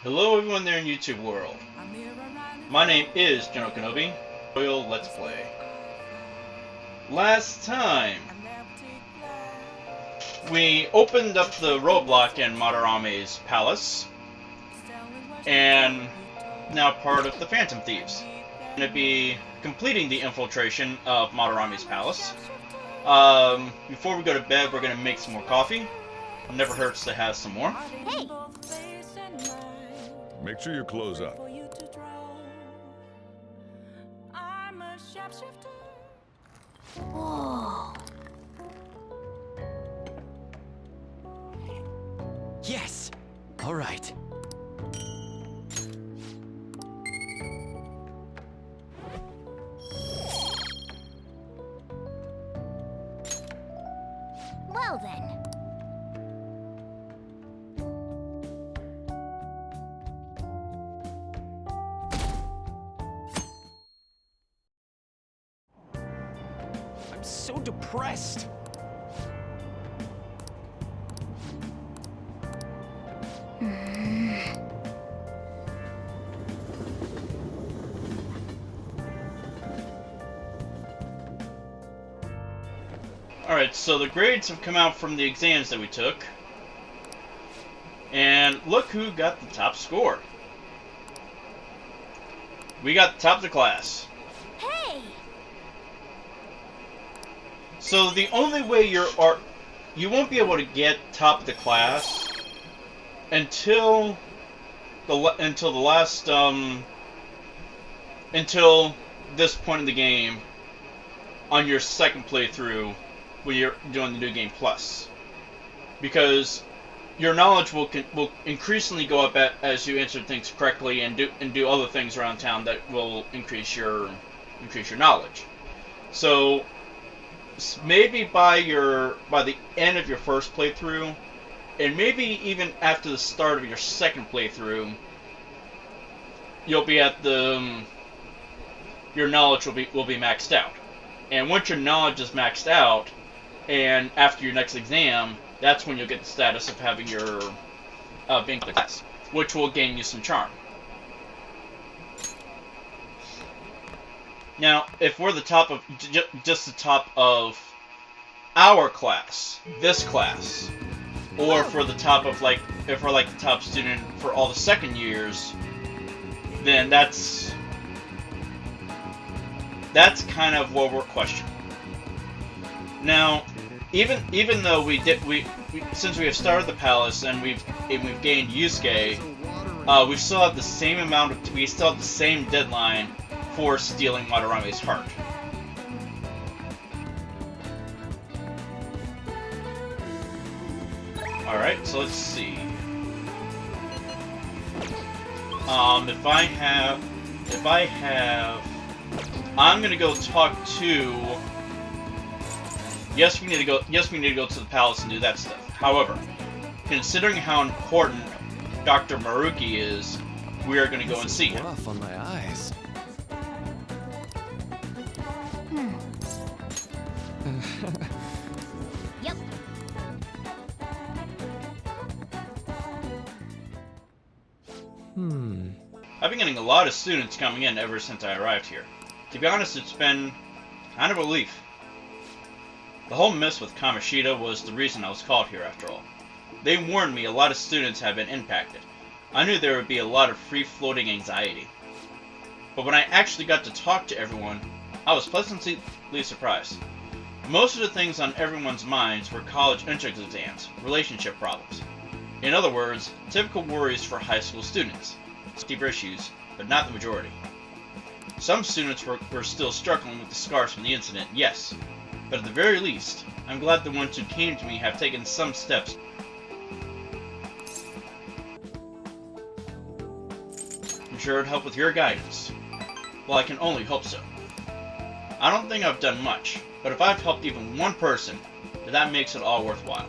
Hello everyone there in YouTube world. My name is General Kenobi. Royal Let's Play. Last time, we opened up the roadblock in Madarame's palace, and now part of the Phantom Thieves. We're going to be completing the infiltration of Madarame's palace. Before we go to bed, we're going to make some more coffee. It never hurts to have some more. Hey! Make sure you close up. Whoa! Yes! All right. Well then. I'm so depressed. Alright, so the grades have come out from the exams that we took. And look who got the top score. We got the top of the class. Hey! So the only way you won't be able to get top of the class until this point in the game on your second playthrough when you're doing the New Game Plus, because your knowledge will increasingly go up as you answer things correctly and do other things around town that will increase your knowledge. So maybe by the end of your first playthrough, and maybe even after the start of your second playthrough, you'll be at your knowledge will be maxed out. And once your knowledge is maxed out, and after your next exam, that's when you'll get the status of having your being the class, which will gain you some charm. Now, if we're the top of just the top of our class, this class, or if we're the top of if we're the top student for all the second years, then that's kind of what we're questioning. Now, even though since we have started the palace and we've gained Yusuke, we still have the same deadline for stealing Madarame's heart. Alright, so let's see. I'm gonna go talk to. Yes, we need to go to the palace and do that stuff. However, considering how important Dr. Maruki is, we are gonna go and see him. Rough on my eyes. Yep. I've been getting a lot of students coming in ever since I arrived here. To be honest, it's been kind of a relief. The whole mess with Kamoshida was the reason I was called here after all. They warned me a lot of students had been impacted. I knew there would be a lot of free-floating anxiety. But when I actually got to talk to everyone, I was pleasantly surprised. Most of the things on everyone's minds were college entrance exams, relationship problems. In other words, typical worries for high school students. Deeper issues, but not the majority. Some students were still struggling with the scars from the incident, yes. But at the very least, I'm glad the ones who came to me have taken some steps. I'm sure it'd help with your guidance. Well, I can only hope so. I don't think I've done much, but if I've helped even one person, then that makes it all worthwhile.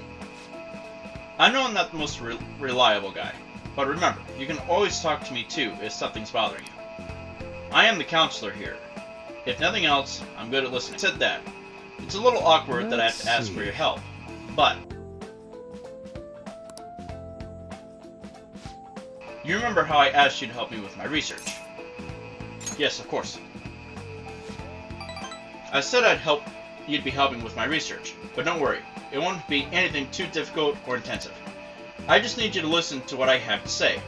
I know I'm not the most reliable guy, but remember, you can always talk to me too if something's bothering you. I am the counselor here. If nothing else, I'm good at listening. Said that. It's a little awkward that I have to ask for your help, but You remember how I asked you to help me with my research? Yes, of course. I said you'd be helping with my research, but don't worry, it won't be anything too difficult or intensive. I just need you to listen to what I have to say,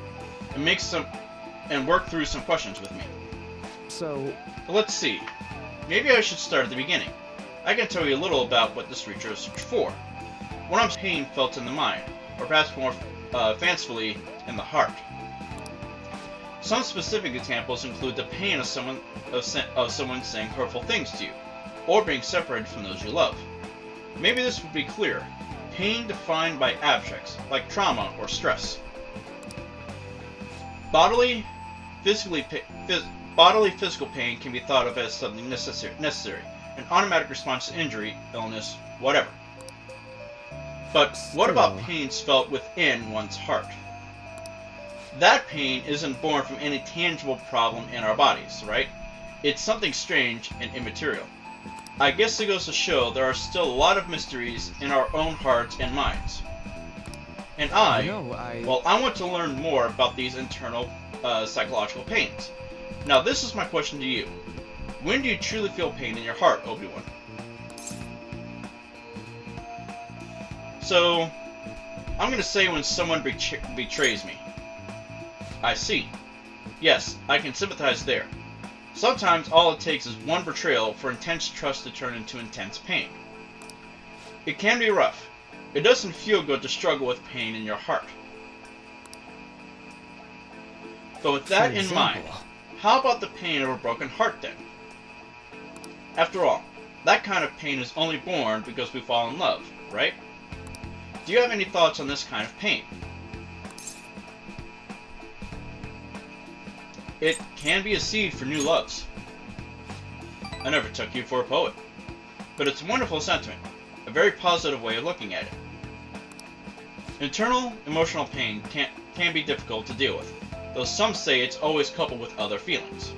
and work through some questions with me. So, Let's see. Maybe I should start at the beginning. I can tell you a little about what this research is for. When I'm pain felt in the mind, or perhaps more fancifully, in the heart. Some specific examples include the pain of someone saying hurtful things to you, or being separated from those you love. Maybe this would be clear. Pain defined by abstracts, like trauma or stress. Bodily, physical pain can be thought of as something necessary, an automatic response to injury, illness, whatever. But what about pains felt within one's heart? That pain isn't born from any tangible problem in our bodies, right? It's something strange and immaterial. I guess it goes to show there are still a lot of mysteries in our own hearts and minds. And I want to learn more about these internal psychological pains. Now this is my question to you. When do you truly feel pain in your heart, Obi-Wan? So, I'm going to say when someone betrays me. I see. Yes, I can sympathize there. Sometimes all it takes is one betrayal for intense trust to turn into intense pain. It can be rough. It doesn't feel good to struggle with pain in your heart. But with that in mind, how about the pain of a broken heart then? After all, that kind of pain is only born because we fall in love, right? Do you have any thoughts on this kind of pain? It can be a seed for new loves. I never took you for a poet. But it's a wonderful sentiment, a very positive way of looking at it. Internal emotional pain can be difficult to deal with, though some say it's always coupled with other feelings.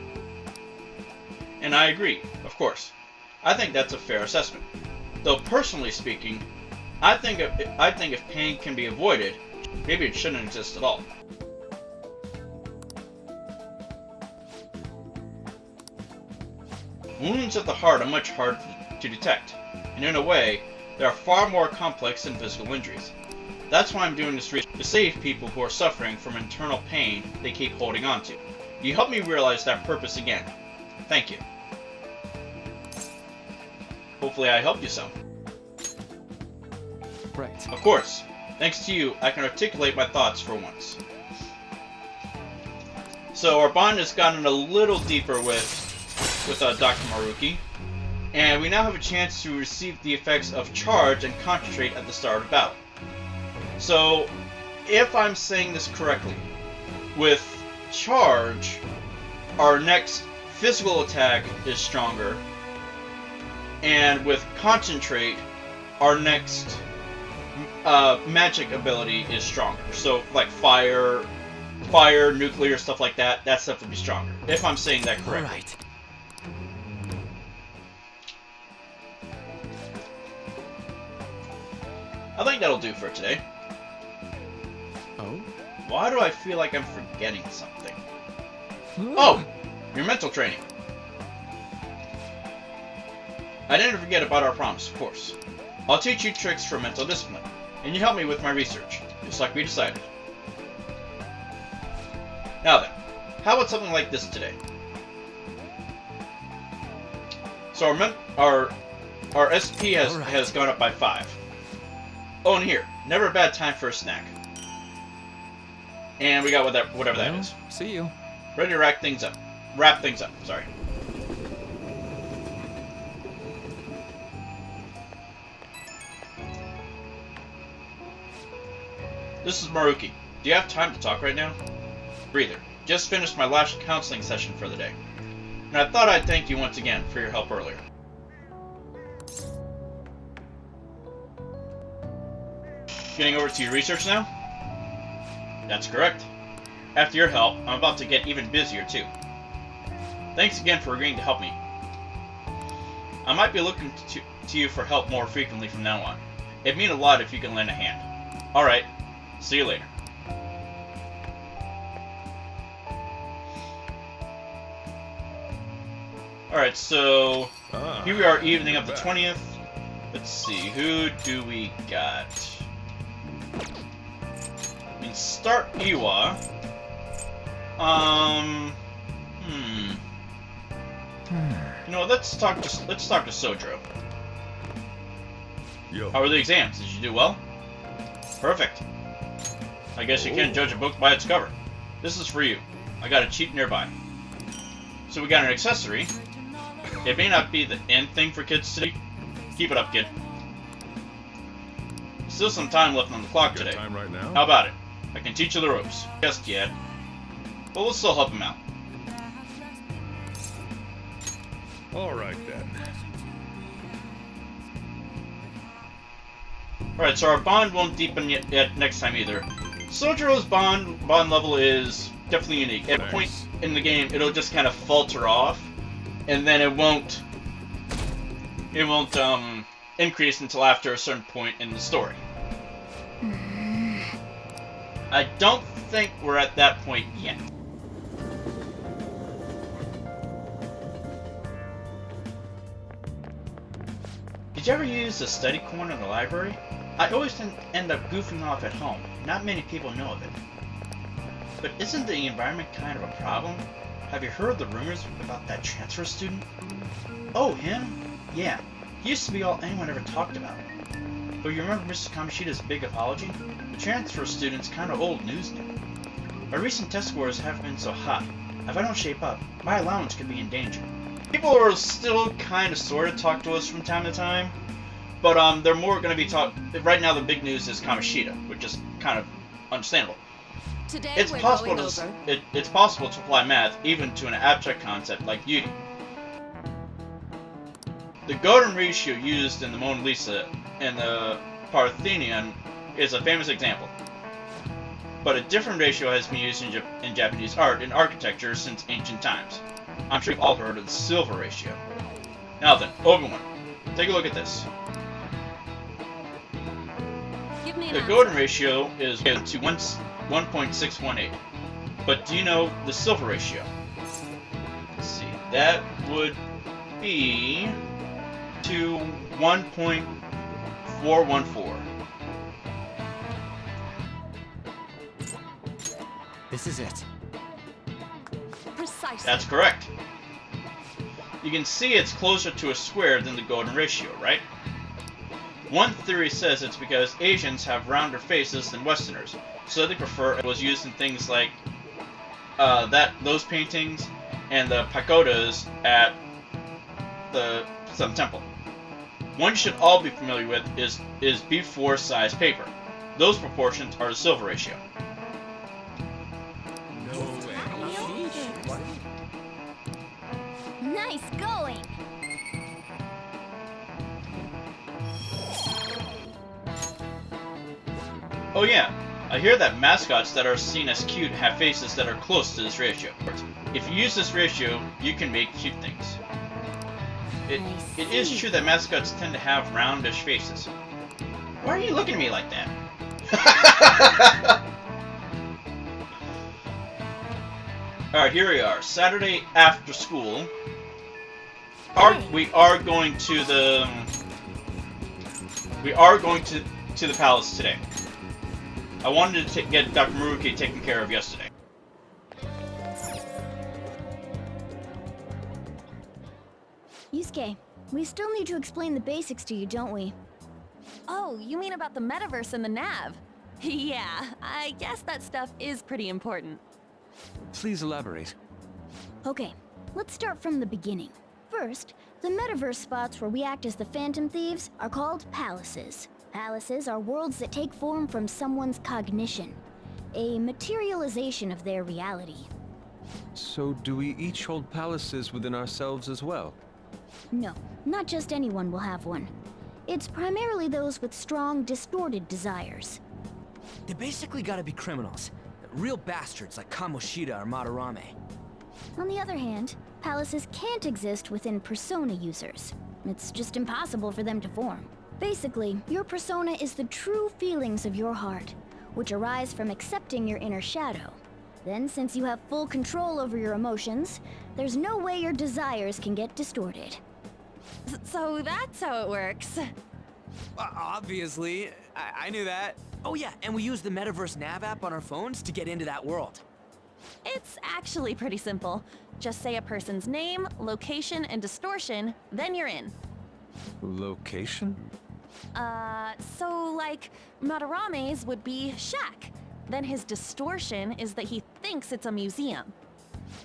And I agree, of course. I think that's a fair assessment. Though personally speaking, I think if pain can be avoided, maybe it shouldn't exist at all. Wounds at the heart are much harder to detect, and in a way, they are far more complex than physical injuries. That's why I'm doing this research, to save people who are suffering from internal pain they keep holding on to. You helped me realize that purpose again. Thank you. Hopefully I helped you some. Right. Of course. Thanks to you, I can articulate my thoughts for once. So our bond has gotten a little deeper with Dr. Maruki, and we now have a chance to receive the effects of charge and concentrate at the start of battle. So, if I'm saying this correctly, with charge, our next physical attack is stronger, and with concentrate, our next magic ability is stronger. So, like fire, nuclear, stuff like that, that stuff would be stronger, if I'm saying that correctly. All right. I think that'll do for today. Oh? Why do I feel like I'm forgetting something? Oh! Your mental training. I didn't forget about our promise, of course. I'll teach you tricks for mental discipline, and you help me with my research, just like we decided. Now then, how about something like this today? So our SP has gone up by 5. Oh, and here, never a bad time for a snack. And we got whatever that is. See you. Ready to wrap things up. Sorry. This is Maruki. Do you have time to talk right now? Breather. Just finished my last counseling session for the day. And I thought I'd thank you once again for your help earlier. Getting over to your research now? That's correct. After your help, I'm about to get even busier too. Thanks again for agreeing to help me. I might be looking to you for help more frequently from now on. It'd mean a lot if you can lend a hand. Alright, see you later. Alright, so here we are, evening of the back. 20th. Let's see, who do we got? We can start Iwa. You know, let's talk to Sojiro. Yo. How were the exams? Did you do well? Perfect. I guess you can't judge a book by its cover. This is for you. I got a cheap nearby. So we got an accessory. It may not be the end thing for kids today. Keep it up, kid. Still some time left on the clock Got today. time right now? How about it? I can teach you the ropes. Just yet. But we'll still help him out. All right then. Alright, so our bond won't deepen yet next time either. Sojiro's bond level is definitely unique. At a point in the game, it'll just kind of falter off, and then it won't increase until after a certain point in the story. I don't think we're at that point yet. Did you ever use the study corner in the library? I always end up goofing off at home. Not many people know of it. But isn't the environment kind of a problem? Have you heard the rumors about that transfer student? Oh, him? Yeah. He used to be all anyone ever talked about. But you remember Mrs. Kamoshida's big apology? The transfer student's kind of old news now. My recent test scores haven't been so hot. If I don't shape up, my allowance could be in danger. People are still kind of sort of talk to us from time to time, but they're more going to be right now the big news is Kamoshida, which is kind of understandable. Today It's we're possible going to over. it's possible to apply math even to an abstract concept like beauty. The golden ratio used in the Mona Lisa and the Parthenon is a famous example. But a different ratio has been used in Japanese art and architecture since ancient times. I'm sure you've all heard of the silver ratio. Now then, Obi-Wan, take a look at this. Give me an The answer. golden ratio is to 1.618. But do you know the silver ratio? Let's see. That would be to 1.414. This is it. Precisely. That's correct. You can see it's closer to a square than the golden ratio, right? One theory says it's because Asians have rounder faces than Westerners, so they prefer it was used in things like those paintings and the pagodas at some temple. One you should all be familiar with is B4 size paper. Those proportions are the silver ratio. No way. Nice going. Oh yeah, I hear that mascots that are seen as cute have faces that are close to this ratio. If you use this ratio, you can make cute things. It is true that mascots tend to have roundish faces. Why are you looking at me like that? Alright, here we are. Saturday after school. We are going to the palace today. I wanted to get Dr. Maruki taken care of yesterday. Yusuke, we still need to explain the basics to you, don't we? Oh, you mean about the metaverse and the nav? Yeah, I guess that stuff is pretty important. Please elaborate. Okay, let's start from the beginning. First, the metaverse spots where we act as the Phantom Thieves are called palaces. Palaces are worlds that take form from someone's cognition, a materialization of their reality. So do we each hold palaces within ourselves as well? No, not just anyone will have one. It's primarily those with strong, distorted desires. They basically gotta be criminals. Real bastards like Kamoshida or Madarame. On the other hand, palaces can't exist within persona users. It's just impossible for them to form. Basically, your persona is the true feelings of your heart, which arise from accepting your inner shadow. Then, since you have full control over your emotions, there's no way your desires can get distorted. So that's how it works. Obviously. I knew that. Oh yeah, and we use the Metaverse Nav app on our phones to get into that world. It's actually pretty simple. Just say a person's name, location, and distortion, then you're in. Location? So like, Madarame's would be shack. Then his distortion is that he thinks it's a museum.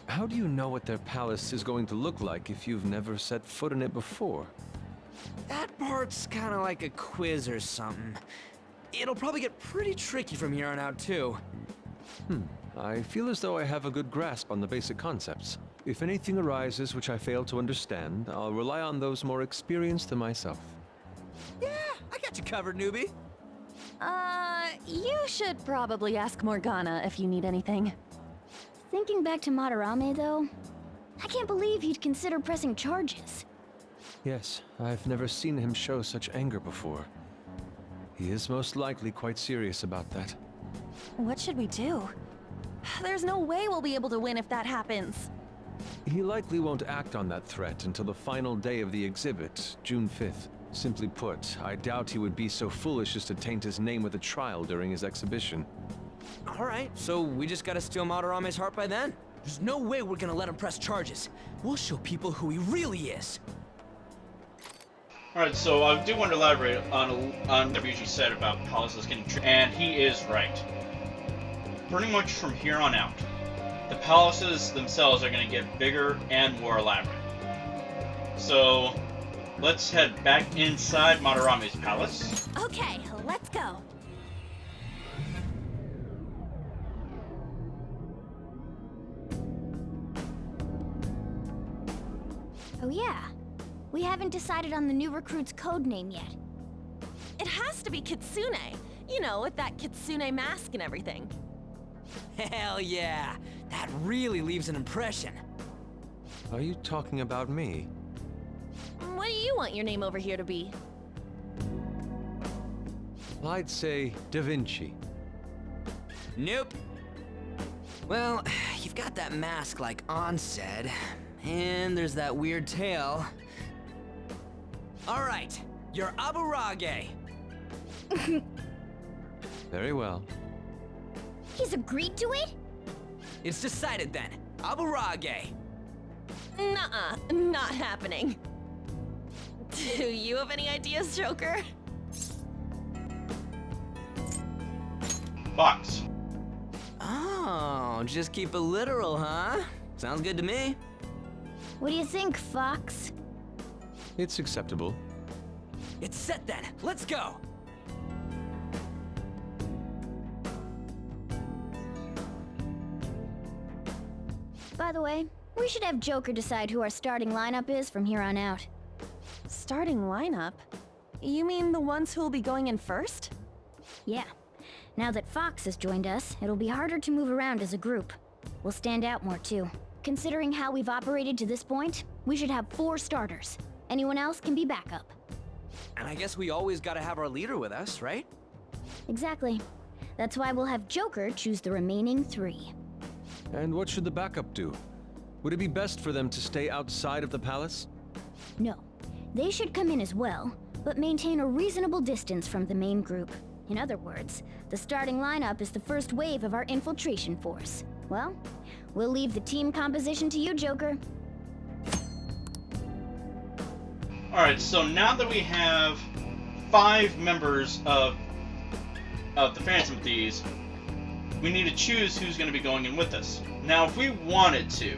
How do you know what their palace is going to look like if you've never set foot in it before? That part's kinda like a quiz or something. It'll probably get pretty tricky from here on out, too. I feel as though I have a good grasp on the basic concepts. If anything arises which I fail to understand, I'll rely on those more experienced than myself. Yeah, I got you covered, newbie. You should probably ask Morgana if you need anything. Thinking back to Madarame, though, I can't believe he'd consider pressing charges. Yes, I've never seen him show such anger before. He is most likely quite serious about that. What should we do? There's no way we'll be able to win if that happens. He likely won't act on that threat until the final day of the exhibit, June 5th. Simply put, I doubt he would be so foolish as to taint his name with a trial during his exhibition. Alright, so we just gotta steal Madarame's heart by then? There's no way we're gonna let him press charges. We'll show people who he really is. Alright, so I do want to elaborate on what Ryuji said about palaces getting tricky, and he is right. Pretty much from here on out, the palaces themselves are going to get bigger and more elaborate. So, let's head back inside Madarame's palace. Okay, let's go. Oh yeah, we haven't decided on the new recruit's code name yet. It has to be Kitsune. You know, with that Kitsune mask and everything. Hell yeah! That really leaves an impression. Are you talking about me? What do you want your name over here to be? I'd say Da Vinci. Nope. Well, you've got that mask like On said, and there's that weird tail. Alright, you're Aburage. Very well. He's agreed to it? It's decided then. Aburage. Nuh-uh, not happening. Do you have any ideas, Joker? Fox. Oh, just keep it literal, huh? Sounds good to me. What do you think, Fox? It's acceptable. It's set then. Let's go. By the way, we should have Joker decide who our starting lineup is from here on out. Starting lineup? You mean the ones who'll be going in first? Yeah. Now that Fox has joined us, it'll be harder to move around as a group. We'll stand out more too. Considering how we've operated to this point, we should have 4 starters. Anyone else can be backup. And I guess we always gotta have our leader with us, right? Exactly. That's why we'll have Joker choose the remaining 3. And what should the backup do? Would it be best for them to stay outside of the palace? No. They should come in as well, but maintain a reasonable distance from the main group. In other words, the starting lineup is the first wave of our infiltration force. Well, we'll leave the team composition to you, Joker. Alright, so now that we have 5 members of the Phantom Thieves, we need to choose who's going to be going in with us. Now, if we wanted to,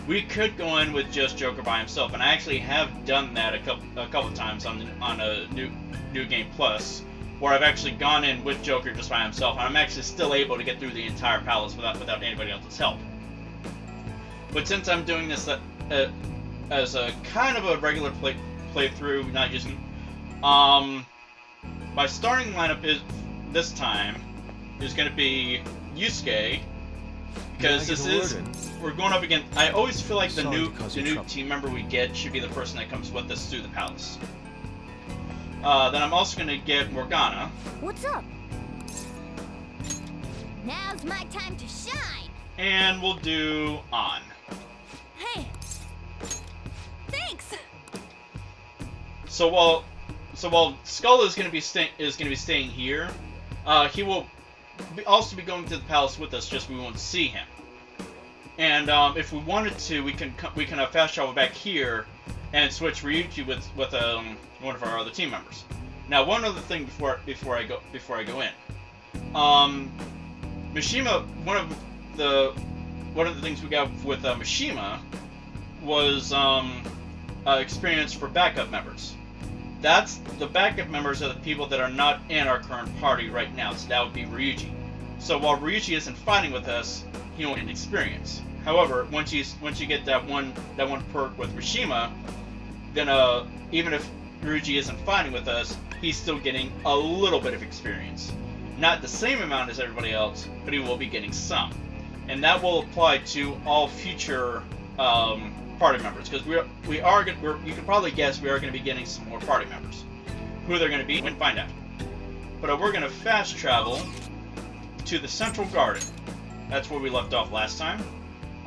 we could go in with just Joker by himself, and I actually have done that a couple times on a new game plus, where I've actually gone in with Joker just by himself, and I'm actually still able to get through the entire palace without anybody else's help. But since I'm doing this as a kind of a regular playthrough, not using, my starting lineup is this time is going to be Yusuke, because we're going up against. I always feel like the new team member we get should be the person that comes with us through the palace. Then I'm also going to get Morgana. What's up? Now's my time to shine. And we'll do on. Hey. Thanks. So while Skull is going to be staying here, he will also be going to the palace with us. Just we won't see him. And if we wanted to, we can fast travel back here and switch Ryuji with one of our other team members. Now, one other thing before I go in, Mishima. One of the things we got with Mishima was experience for backup members. That's the backup members are the people that are not in our current party right now. So that would be Ryuji. So while Ryuji isn't fighting with us, he won't get experience. However, once you get that one perk with Mishima, then even if Ryuji isn't fighting with us, he's still getting a little bit of experience. Not the same amount as everybody else, but he will be getting some. And that will apply to all future party members, because you can probably guess we are going to be getting some more party members. Who they're going to be, we can find out. But we're going to fast travel to the Central Garden. That's where we left off last time.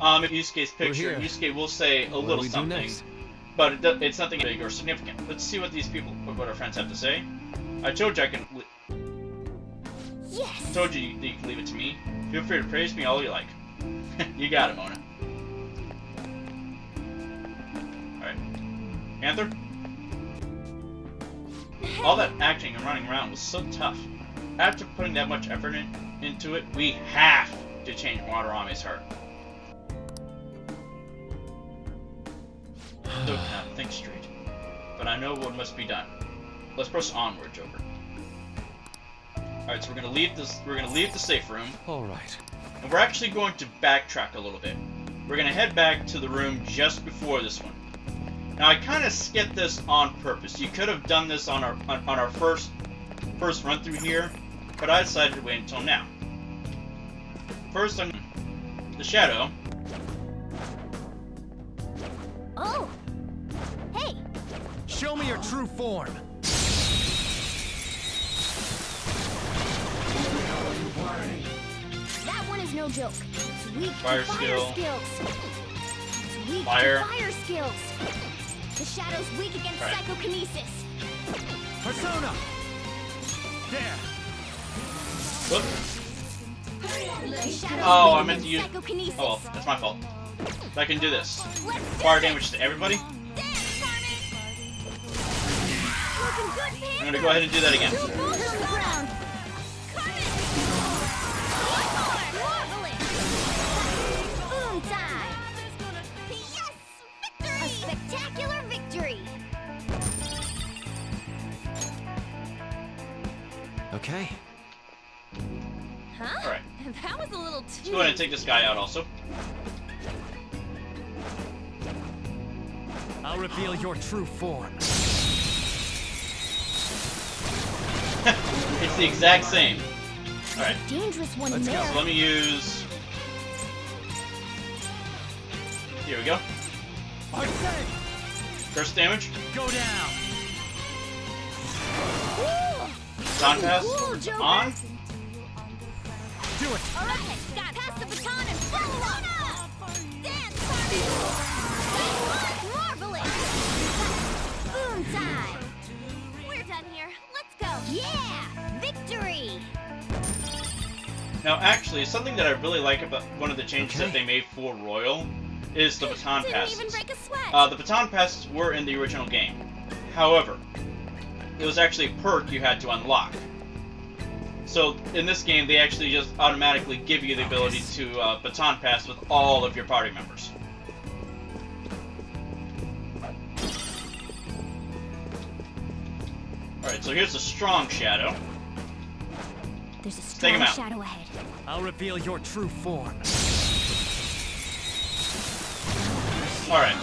If Yusuke's picture, Yusuke will say a little something, but it's nothing big or significant. Let's see what what our friends have to say. I told you I can. Yes. Told you you can leave it to me. Feel free to praise me all you like. You got it, Mona. Alright. Panther? All that acting and running around was so tough. After putting that much effort into it, we have to change Watarame's heart. Still cannot think straight, but I know what must be done. Let's press onward, Joker. Alright, so we're gonna leave the safe room. Alright. And we're actually going to backtrack a little bit. We're gonna head back to the room just before this one. Now I kinda skipped this on purpose. You could have done this on our first run through here, but I decided to wait until now. First on the shadow. Oh. Hey. Show me your true form. That one is no joke. It's weak Fire to skill. skills. It's weak Fire. to fire skills. The shadow's weak against Right. psychokinesis. Persona. There. Whoop. The shadow's Oh, weak I meant to use. against psychokinesis. Oh well, that's my fault. I can do this. Let's do Fire it. damage to everybody. Dance, Carmen. Looking good, Panther. I'm gonna go ahead and do that again. Two balls to the ground. Carmen. Marvelous. Boom time. Yes, victory. A spectacular victory. Okay. Huh? Alright. That was a little too. Let's go ahead and take this guy out also. I'll reveal your true form. It's the exact same. Alright. Dangerous one in Let's go. there. So let me use. Here we go. Arsene, First damage. go down. Baton pass. Cool, Joker. On. Do it. All right, Scott, pass the baton and follow up. Dance, Carmen. Marvelous. Boom time. We're done here. Let's go. Yeah, victory. Now, actually, something that I really like about one of the changes that they made for Royal is the baton Didn't passes. even break a sweat. The baton passes were in the original game. However, it was actually a perk you had to unlock. So in this game, they actually just automatically give you the ability to baton pass with all of your party members. Alright, so here's a strong shadow. There's a Take him strong out. shadow ahead. I'll reveal your true form. Alright,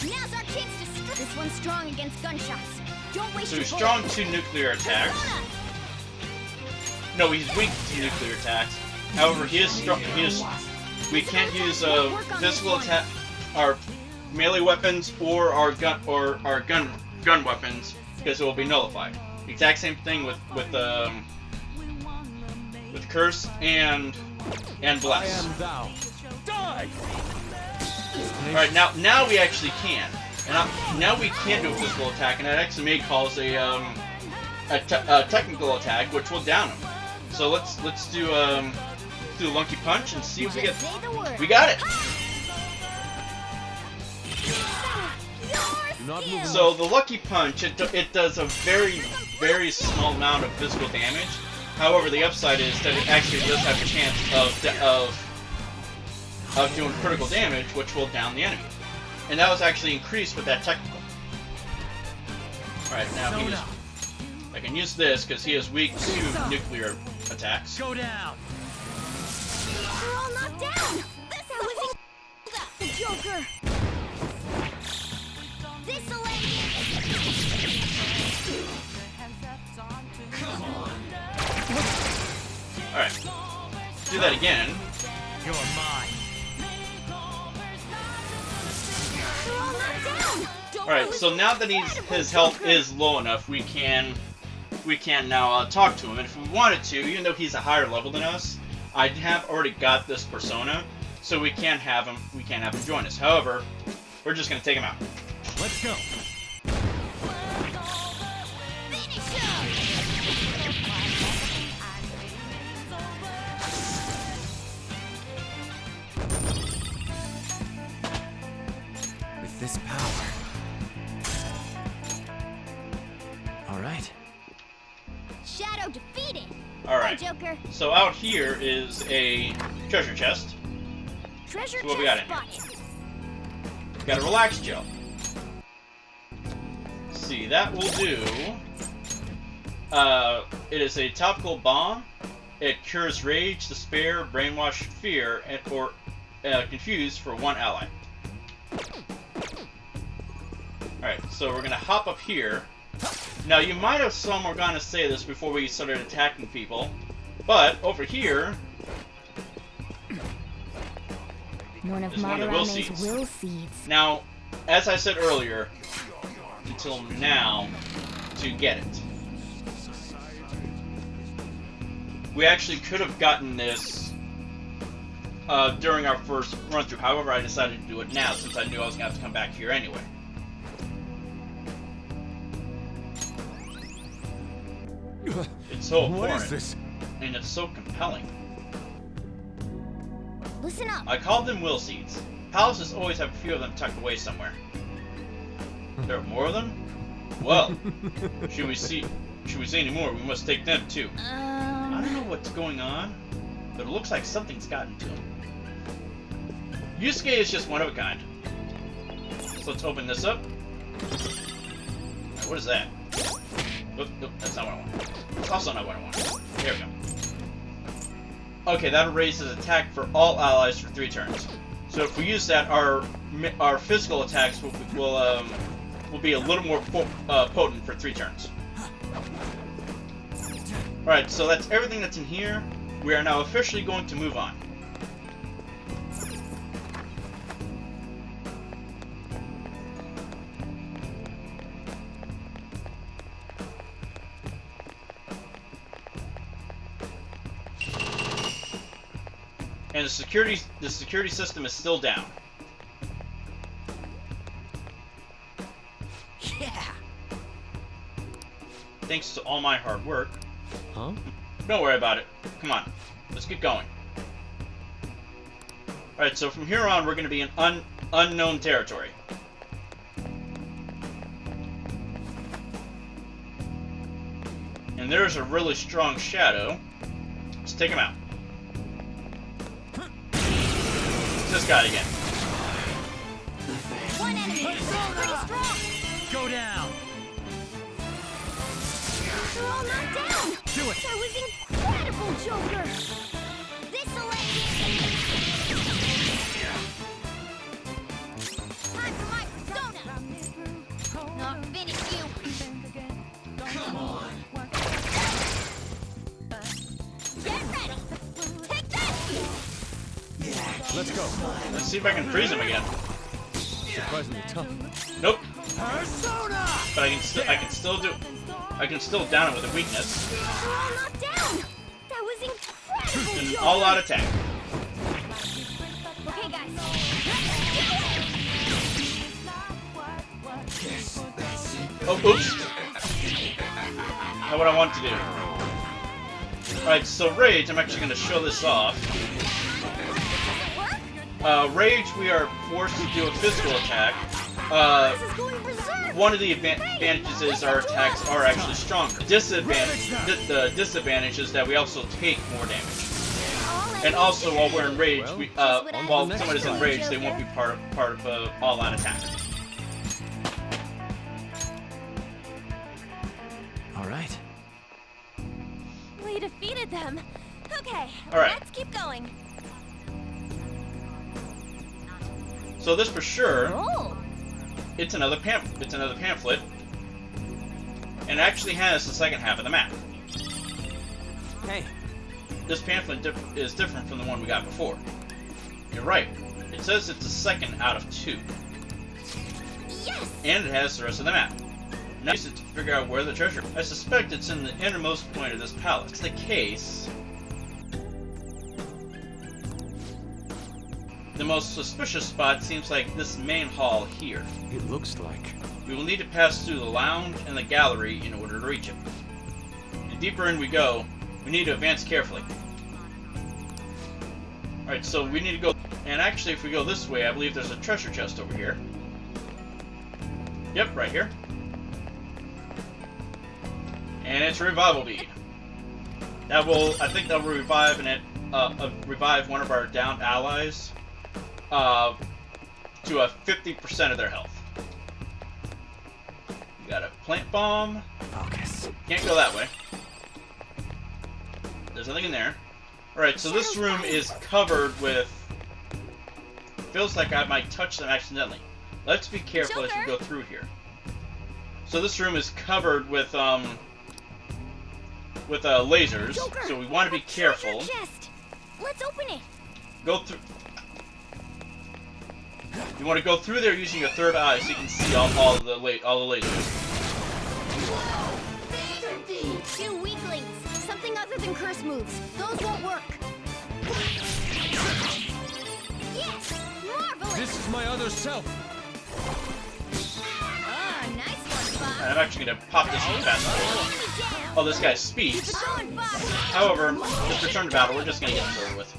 Now's our chance to strike. This one's strong against gunshots. Don't waste so your he's strong bullets. to nuclear attacks. Persona. No, he's weak to nuclear attacks. However, he is strong. We can't use physical attack, our melee weapons, or our gun weapons, because it will be nullified. Exact same thing with curse and I bless. am thou. right. Alright, now we actually can. And now we can do a physical attack, and that actually may cause a technical attack, which will down him. So let's do a Lunky Punch and see if we get. Just say the word. We got it. Do not move. So the Lucky Punch, it does a very small amount of physical damage. However, the upside is that it actually does have a chance of doing critical damage, which will down the enemy. And that was actually increased with that technical. Alright, now I can use this because he is weak to nuclear attacks. Go down. We're all knocked down. That was the Joker. This'll end Alright. Do that again. You're mine. We're all knocked down. Alright, so now that his health is low enough, we can now talk to him. And if we wanted to, even though he's a higher level than us, I have already got this persona, so we can't have him join us. However, we're just gonna take him out. Let's go. With this power. All right. Shadow defeated. Alright. Hi, Joker. So out here is a treasure chest. Treasure So what we got chest in here? spotted. We got a relax gel. Let's see, that will do. It is a topical balm. It cures rage, despair, brainwash, fear, or confuse for one ally. Alright, so we're gonna hop up here. Now, you might have saw Morgana say this before we started attacking people, but over here One of There's one of the will Madarame's seeds. will seeds. Now, as I said earlier, until now, to get it. We actually could have gotten this during our first run-through. However, I decided to do it now since I knew I was going to have to come back here anyway. It's so What important, is this? and it's so compelling. Listen up. I called them will seeds. Palaces always have a few of them tucked away somewhere. There are more of them? Well, should we see any more, we must take them too. I don't know what's going on, but it looks like something's gotten to him. Yusuke is just one of a kind. So let's open this up. Alright, what is that? Nope, that's not what I want. It's also not what I want. There we go. Okay, that'll raise his attack for all allies for 3 turns. So if we use that, our physical attacks will be a little more potent for 3 turns. Alright, so that's everything that's in here. We are now officially going to move on. And the security system is still down. Yeah. Thanks to all my hard work. Huh? Don't worry about it. Come on, let's get going. Alright, so from here on, we're going to be in unknown territory. And there's a really strong shadow. Let's take him out. It's this guy again. One enemy. Pretty strong. Go down. They're all knocked down. Do it. That was incredible, Joker. This'll end Time for my persona. Not finish you. Come on. Get ready. Take that. Let's go. Let's see if I can freeze him again. Surprisingly tough. Nope. Persona. But I can still down him with a weakness. They're all knocked down. That was incredible, An Joker. all-out attack. Okay, guys. Oh, oops. Not what I want to do. Alright, so Rage, I'm actually going to show this off. Rage, we are forced to do a physical attack. This is going berserk. One of the advantages is our attacks are actually stronger. The disadvantage is that we also take more damage. And also, while we're in Rage, while someone is in Rage, they won't be part of all-out attack. All right. We defeated them. Okay, Alright. let's keep going. So this for sure, Oh, it's another pamphlet, and it actually has the second half of the map. Hey, This pamphlet is different from the one we got before. You're right. It says it's the second out of 2. yes. And it has the rest of the map. Now use it to figure out where the treasure is. I suspect it's in the innermost point of this palace. If that's the case, the most suspicious spot seems like this main hall here. It looks like. We will need to pass through the lounge and the gallery in order to reach it. The deeper in we go, we need to advance carefully. Alright, so we need to go... And actually, if we go this way, I believe there's a treasure chest over here. Yep, right here. And it's a revival bead. That will... I think that will revive revive one of our downed allies to a 50% of their health. We got a plant bomb. focus. Can't go that way. There's nothing in there. Alright, so this room is covered with... Feels like I might touch them accidentally. Let's be careful as we go through here. So this room is covered with lasers, Joker, so we want to be careful. Treasure chest. Let's open it. Go through... You want to go through there using your third eye so you can see all the lasers. You weaklings. Something other than curse moves. Those won't work. Yes! Marvelous! This is my other self. Ah, nice one, Bob. I'm actually going to pop this one fast. Enemy down. Oh, this guy speeds. Keep it going, Bob. However, this return to battle, we're just going to get this over with.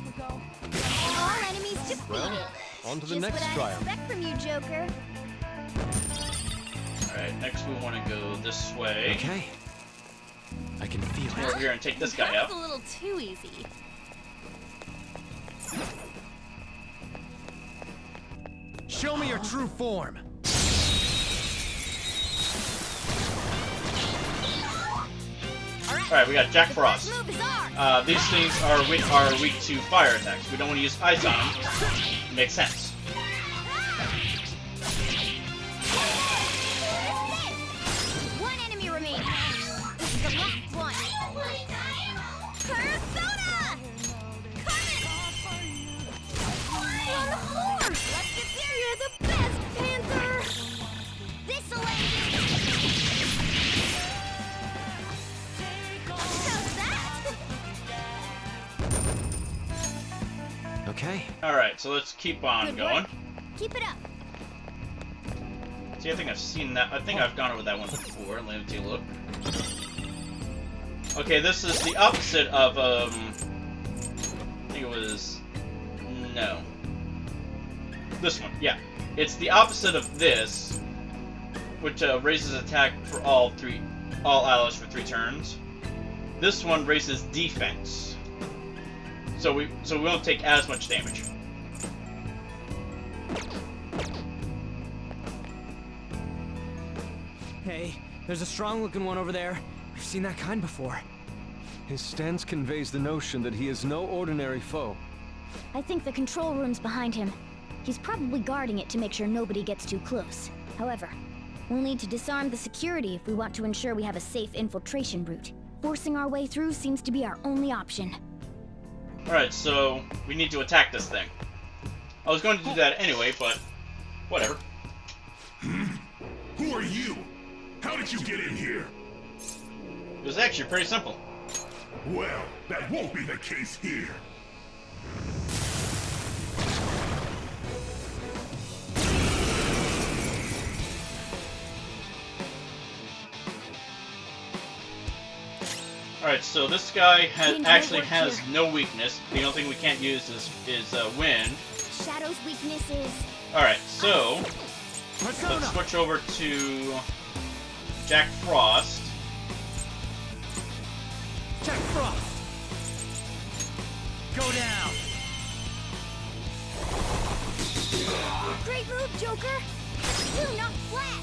All enemies defeated. Well, on to the Just next what I trial. expect from you, Joker. Alright, next we want to go this way. Okay. I can feel Come it. over here and take this guy That's out. a little too easy. Show me your true form. Alright, we got Jack Frost. Move is ours. These things are weak to fire attacks. We don't want to use ice on them. Makes sense. One enemy remaining. This is the last one. Persona! Carmen! On the floor! Let's get there. You're the best, Panther! This'll end it. How's that? Okay. Alright, so let's keep on Good going. work. Keep it up. See, I think I've seen that. I think I've gone over that one before. Let me take a look. Okay, this is the opposite of, I think it was... No. This one, yeah. It's the opposite of this, which raises attack for all allies for 3 turns. This one raises defense. So we won't take as much damage. Hey, there's a strong-looking one over there. We've seen that kind before. His stance conveys the notion that he is no ordinary foe. I think the control room's behind him. He's probably guarding it to make sure nobody gets too close. However, we'll need to disarm the security if we want to ensure we have a safe infiltration route. Forcing our way through seems to be our only option. Alright, so we need to attack this thing. I was going to do that anyway, but whatever. Who are you? How did you get in here? It was actually pretty simple. Well, that won't be the case here. Alright, so this guy actually work has here. no weakness. The only thing we can't use is wind. Shadow's weakness is... Alright, so Persona! let's switch over to Jack Frost. Jack Frost! Go down! Great move, Joker! You knocked flat!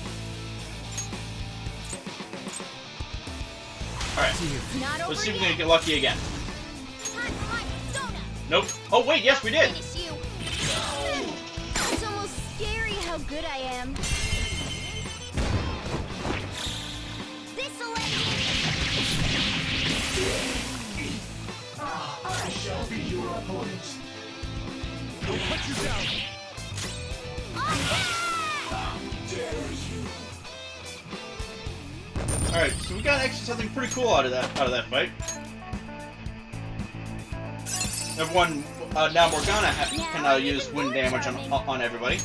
Alright, Not over let's see if we yet. can get lucky again. Time for my persona! Nope. Oh wait, yes we did! Finish you! It's almost scary how good I am. This'll end I shall be your opponent. I'll put you down! How dare you? Alright, so we got actually something pretty cool out of that fight. Everyone, now Morgana can use wind damage on everybody.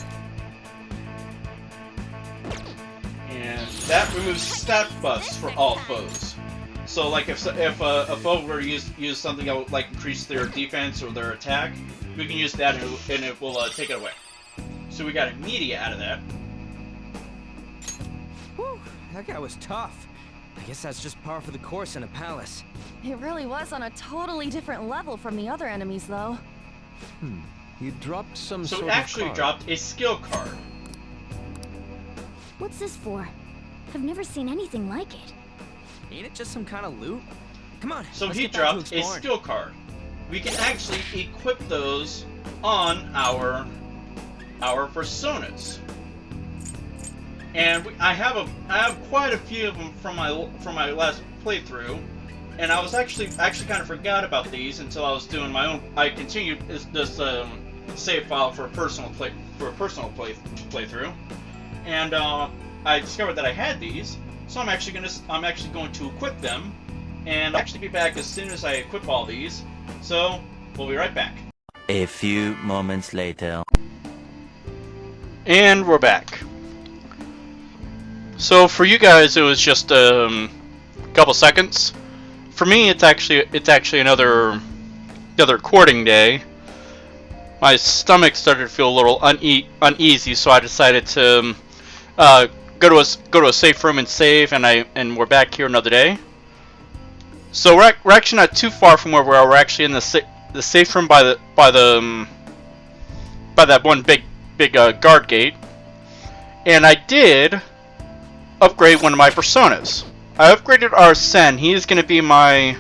And that removes stat buffs for all foes. So like if a foe were to use something that would like increase their defense or their attack, we can use that and it will take it away. So we got immediate out of that. Whew, that guy was tough. I guess that's just par for the course in a palace. It really was on a totally different level from the other enemies, though. You dropped some So sort it actually of card. dropped a skill card. What's this for? I've never seen anything like it. Ain't it just some kind of loot? Come on. So let's he get back to dropped a exploring. skill card. We can actually equip those on our personas. And I have quite a few of them from my last playthrough, and I was actually kind of forgot about these until I was doing my own. I continued this save file for a personal playthrough, and I discovered that I had these. So I'm actually going to equip them, and I'll actually be back as soon as I equip all these. So we'll be right back. A few moments later. And we're back. So for you guys, it was just a couple seconds. For me, it's actually another recording day. My stomach started to feel a little uneasy, so I decided to go to a safe room and save, and we're back here another day. So we're actually not too far from where we are. We're actually in the safe room by that one big guard gate, and I did upgrade one of my personas. I upgraded Arsene. He is going to be my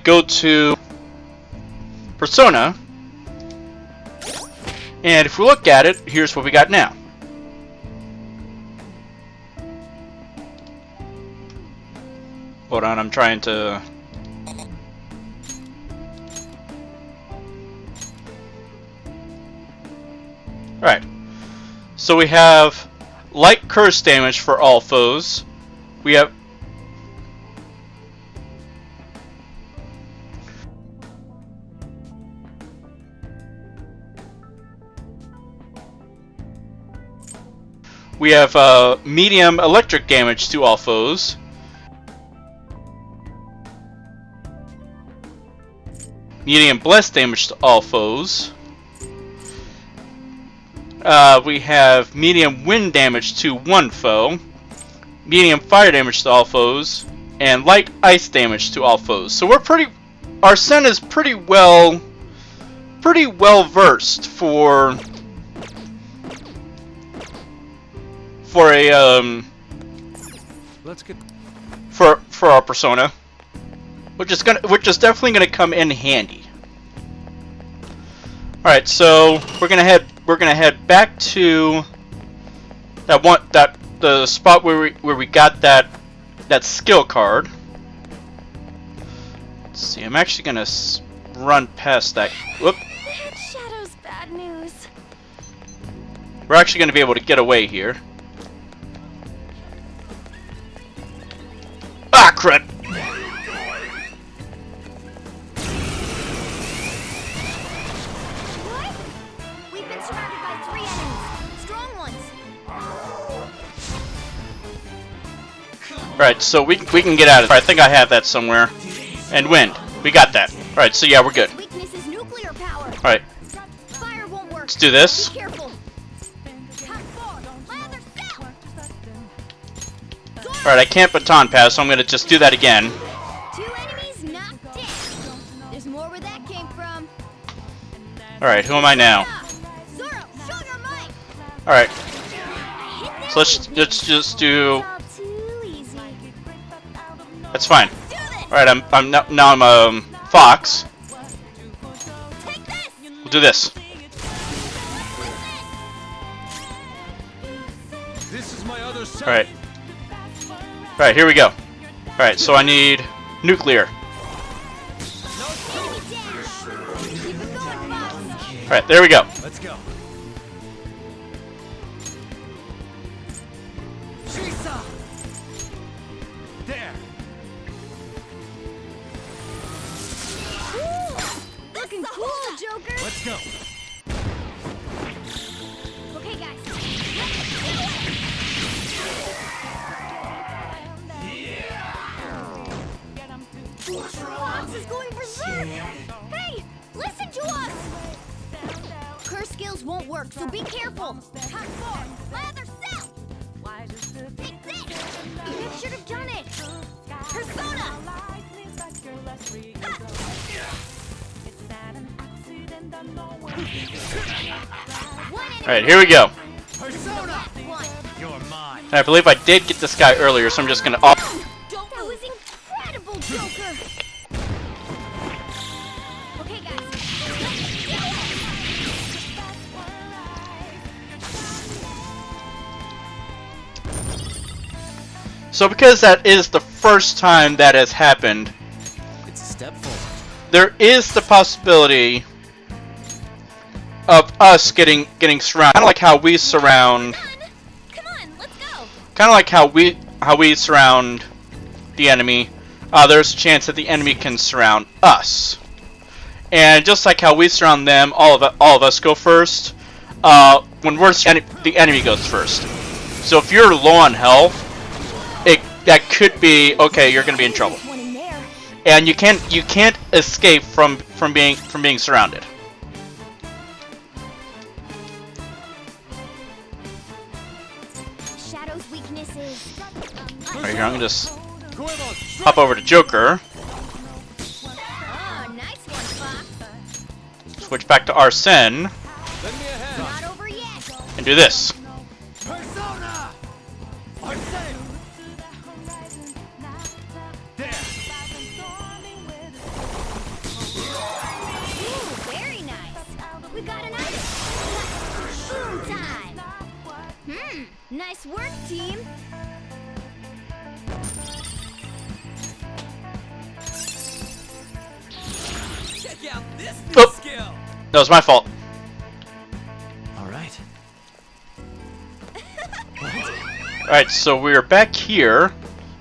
go-to persona. And if we look at it, here's what we got now. Hold on, I'm trying to... Alright. So we have light curse damage for all foes. We have... We have medium electric damage to all foes. Medium bless damage to all foes. We have medium wind damage to one foe. Medium fire damage to all foes. And light ice damage to all foes. So we're Arsene is pretty well versed for a Let's get for our persona, which is definitely gonna come in handy. All right, so we're gonna head back to the spot where we got that skill card. Let's see. I'm actually gonna run past that. Whoop. Shadow's bad news. We're actually gonna be able to get away here. Ah, crud! Alright, so we can get out of there. I think I have that somewhere. And wind. We got that. Alright, so yeah, we're good. Weakness is nuclear power. Alright, Fire won't work. let's do this. Be careful. Hop forward. Lather south. Alright, I can't baton pass, so I'm gonna just do that again. 2 enemies knocked down. There's more where that came from. Alright, who am I now? Zoro, show your might. Alright, Hit that so let's just do. all too easy. That's fine. Do this. Alright, I'm Fox. Take this. We'll do this. This is my other side. Alright. Alright, here we go. Alright, so I need nuclear. Enemy down. Keep it going, Fox. Alright, there we go. Let's go. Shisa! There. Looking cool, Joker. Let's go. Okay, guys. Fox is going berserk. Hey, listen to us. Curse skills won't work, so be careful. Hop forward. Lather south. Take this. You should have done it. Persona. Alright, here we go. Persona! One. You're mine. I believe I did get this guy earlier, so I'm just gonna. That was incredible, Joker. Okay, guys. So because that is the first time that has happened, It's a step forward. there is the possibility of us getting surrounded. Kind of like how we surround. Come on, let's go. Kind of like how we surround the enemy. There's a chance that the enemy can surround us. And just like how we surround them, all of us go first. When the enemy goes first. So if you're low on health, that could be okay. You're gonna be in trouble, One in there. and you can't escape from being surrounded. Shadow's weakness is. Right here, I'm gonna just Cuervo's hop over to Joker, Oh, nice one, Fox. switch back to Arsene, Lend me a hand. Not over yet. and do this. Persona! Arsene! There. Ooh, very nice. We got an item. Boom time. Nice work, team. Check out this Oh. skill. That was my fault. All right. Alright, so we're back here.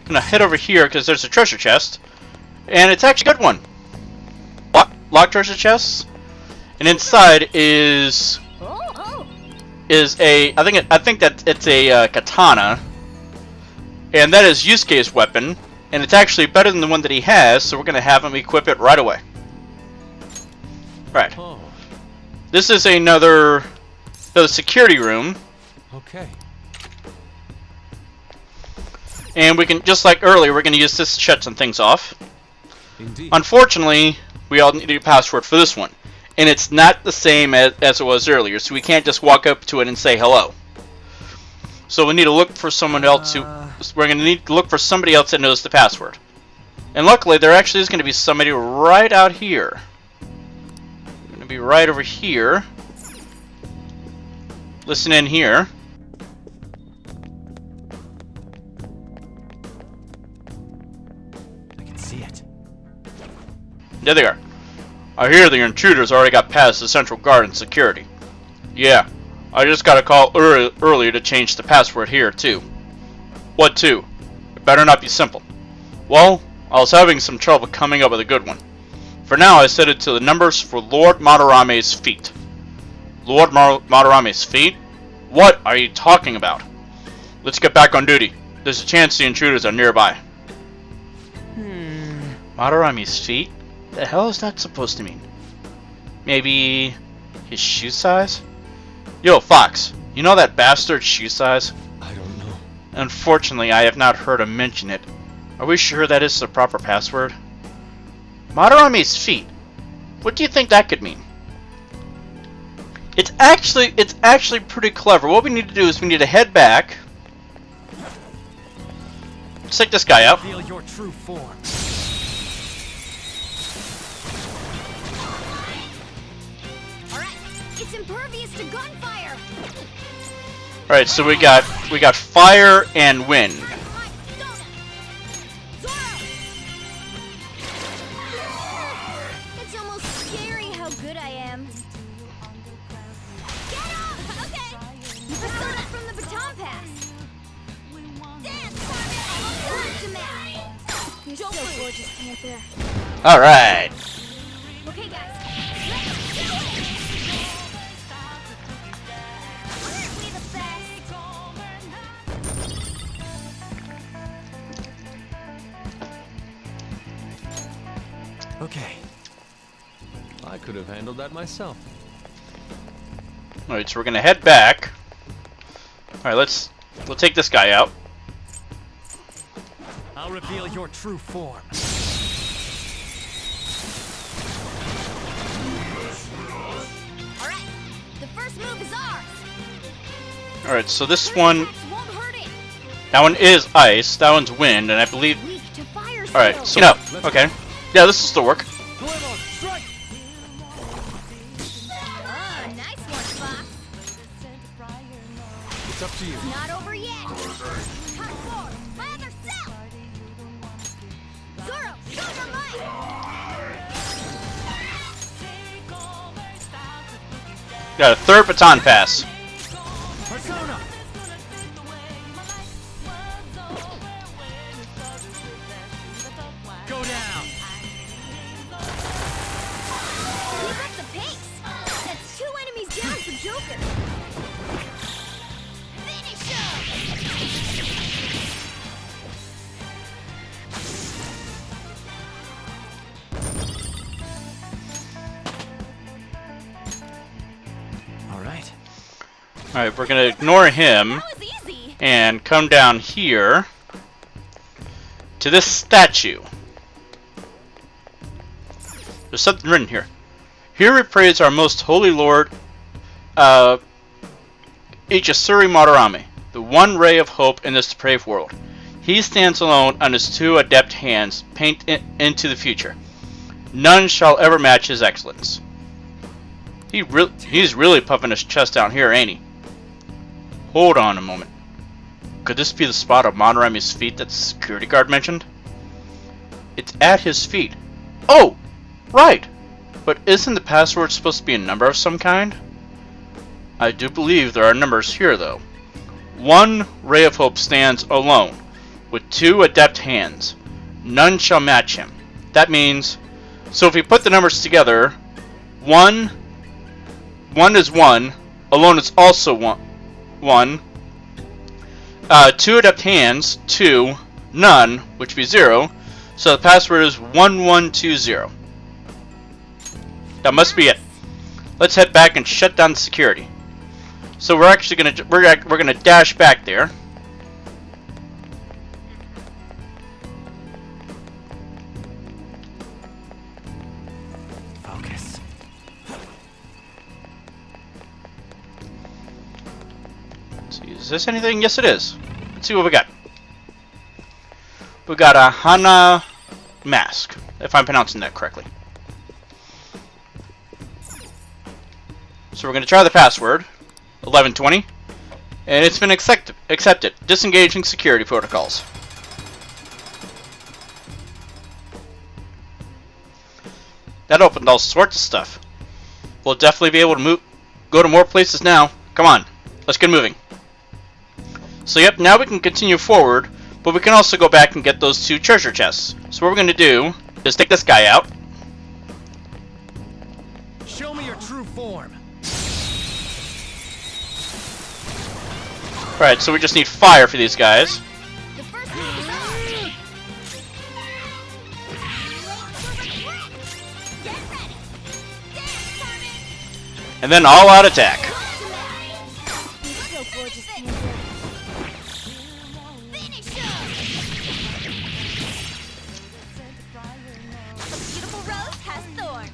Gonna head over here because there's a treasure chest. And it's actually a good one. Locked treasure chest. And inside is Oh. I think that it's a katana. And that is Yusuke's weapon. And it's actually better than the one that he has, so we're gonna have him equip it right away. Right. Oh, This is another security room. okay. And we can, just like earlier, we're gonna use this to shut some things off. Indeed. Unfortunately, we all need a password for this one. And it's not the same as it was earlier, so we can't just walk up to it and say hello. So we need to look for someone else who... We're going to need to look for somebody else that knows the password. And luckily, there actually is going to be somebody right out here. Going to be right over here. Listen in here. I can see it. There they are. I hear the intruders already got past the central guard and security. Yeah, I just got a call earlier to change the password here, too. What to? It better not be simple. Well, I was having some trouble coming up with a good one. For now, I set it to the numbers for Lord Madarame's feet. Lord Madarame's feet? What are you talking about? Let's get back on duty. There's a chance the intruders are nearby. Madarami's feet? The hell is that supposed to mean? Maybe his shoe size? Yo, Fox, you know that bastard's shoe size? I don't know. Unfortunately, I have not heard him mention it. Are we sure that is the proper password? Madarami's feet. What do you think that could mean? It's actually pretty clever. What we need to do is we need to head back. Let's take this guy out. Reveal your true form. Alright, it's impervious to gunfire! Alright, so we got fire and wind. It's almost scary how good I am. Get up! Okay! Persona from the baton pass! Dance, Target! You're so gorgeous, Panther. Alright. Okay, guys, let's do it! Aren't we the best? Okay. I could have handled that myself. Alright, so we're gonna head back. Alright, we'll take this guy out. I'll reveal your true form. Alright, the first move is ours! Alright, so this one, Won't hurt it. that one is ice, that one's wind, and I believe... Weak to fire Alright, so spells. no, okay. Yeah, this will still work. Glimmer, strike! Ah, nice one, Fox. It's up to you. Not over yet. Cut forward, my other self. Zoro, show your might. Got a third baton pass. Persona! Go down! Keep up the pace. That's 2 enemies down for Joker. Finish him. All right. Alright, we're gonna ignore him That was easy. and come down here to this statue. There's something written here. Here we praise our most holy lord, Ichisuri Madarame, the one ray of hope in this depraved world. He stands alone on his 2 adept hands, paint into the future. None shall ever match his excellence. He's really puffing his chest down here, ain't he? Hold on a moment. Could this be the spot of Madarami's feet that the security guard mentioned? It's at his feet. Oh! Right! But isn't the password supposed to be a number of some kind? I do believe there are numbers here, though. 1 ray of hope stands alone, with 2 adept hands. None shall match him. That means... So if we put the numbers together, 1 is 1, alone is also 1, 2 adept hands, 2, none, which would be 0, so the password is 1120. That must be it. Let's head back and shut down the security. So we're actually gonna dash back there. Focus. Let's see, is this anything? Yes, it is. Let's see what we got. We got a Hana mask, if I'm pronouncing that correctly. So we're going to try the password, 1120, and it's been accepted. Disengaging security protocols. That opened all sorts of stuff. We'll definitely be able to go to more places now. Come on, let's get moving. So yep, now we can continue forward, but we can also go back and get those 2 treasure chests. So what we're going to do is take this guy out. Show me your true form. Alright, so we just need fire for these guys. The And then all-out attack. So gorgeous, Panther. Finish him! A beautiful rose has thorns.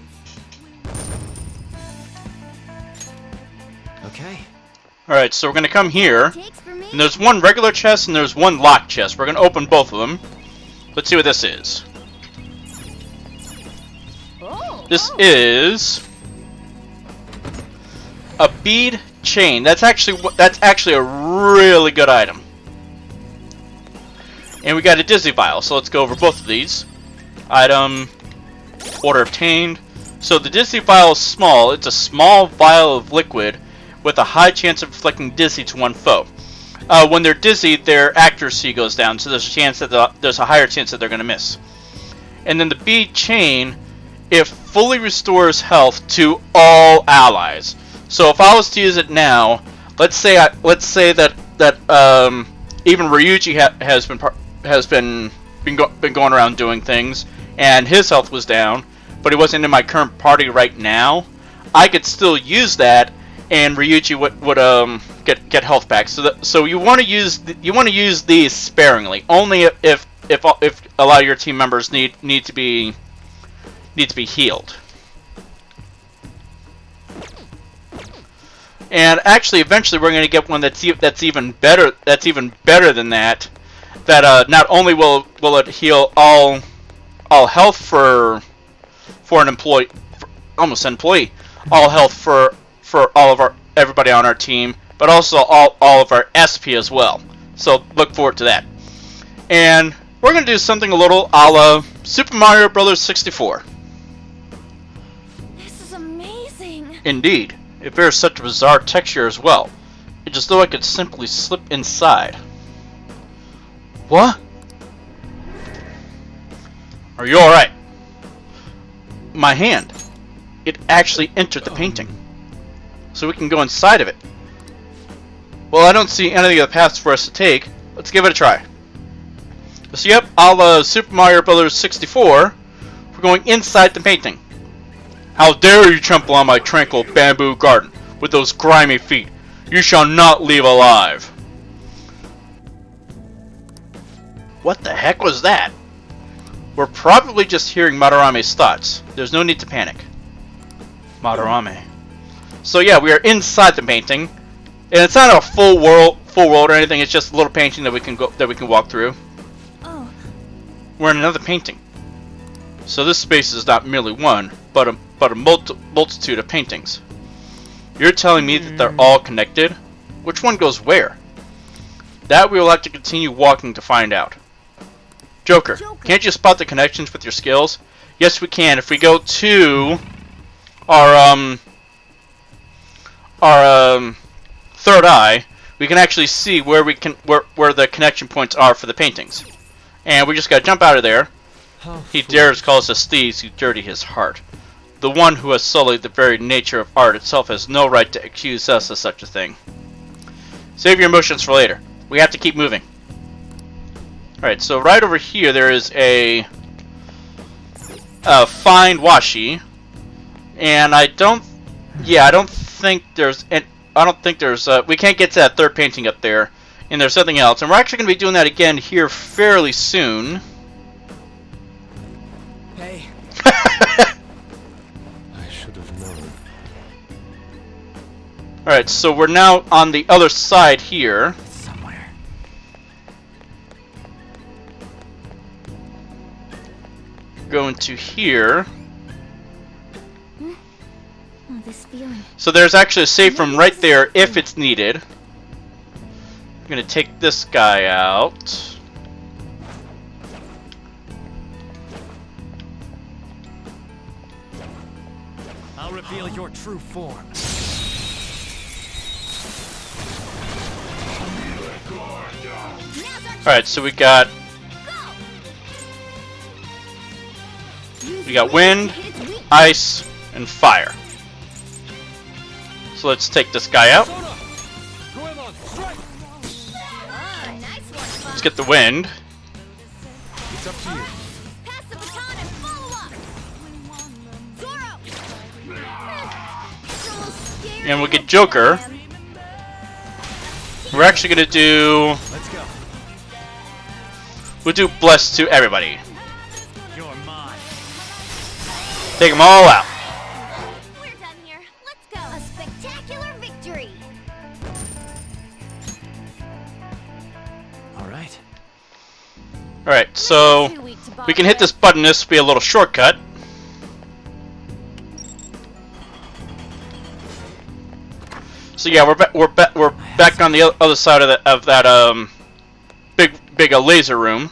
Okay. Alright, so we're gonna come here. Takes for me. And there's one regular chest and there's one locked chest. We're gonna open both of them. Let's see what this is. This is a bead chain. That's actually a really good item. And we got a Dizzy Vial, so let's go over both of these. Item, order obtained. So the Dizzy Vial is small. It's a small vial of liquid with a high chance of inflicting dizzy to one foe. When they're dizzy, their accuracy goes down, so there's a chance that there's a higher chance that they're going to miss. And then the bead chain, it fully restores health to all allies. So if I was to use it now, let's say that even Ryuji has been going around doing things, and his health was down, but he wasn't in my current party right now. I could still use that, and Ryuji would get health back. So you want to use these sparingly, only if a lot of your team members need to be healed. And actually, eventually, we're going to get one that's even better. That's even better than that. That not only will it heal all health for an employee, all health for all of everybody on our team, but also all of our SP as well. So look forward to that. And we're going to do something a little a la Super Mario Bros. 64. This is amazing. Indeed. It bears such a bizarre texture as well. It's as though I could simply slip inside. What? Are you alright? My hand. It actually entered the painting. So we can go inside of it. Well, I don't see any other paths for us to take. Let's give it a try. So yep, a la Super Mario Bros. 64, we're going inside the painting. How dare you trample on my tranquil bamboo garden with those grimy feet? You shall not leave alive. What the heck was that? We're probably just hearing Madarame's thoughts. There's no need to panic. Madarame. So yeah, we are inside the painting, and it's not a full world or anything. It's just a little painting that we can walk through. Oh. We're in another painting. So this space is not merely one, but a multitude of paintings. You're telling me that they're all connected? Which one goes where? That we will have to continue walking to find out. Joker, can't you spot the connections with your skills? Yes, we can. If we go to our third eye, we can actually see where the connection points are for the paintings. And we just gotta jump out of there. He dares call us as thieves who dirty his heart. The one who has sullied the very nature of art itself has no right to accuse us of such a thing. Save your emotions for later. We have to keep moving. Alright, so right over here there is a find washi. And I don't think there's we can't get to that third painting up there. And there's something else. And we're actually going to be doing that again here fairly soon. Hey. I should have known. Alright, so we're now on the other side here. Somewhere. Going to here. Oh, this feeling. So there's actually a save from right there if it's needed. I'm going to take this guy out. I'll reveal your true form. Alright, so we got wind, ice, and fire. So let's take this guy out. Let's get the wind. It's up to you. Pass the baton and follow up. Zoro. So And we'll get Joker. We're actually gonna do... Let's go. We'll do Bless to everybody. You're mine. Take them all out. We're done here. Let's go. A spectacular victory. All right. Alright, so Too weak to we can bother hit this button. This will be a little shortcut. So yeah, we're back on the other side of that big laser room.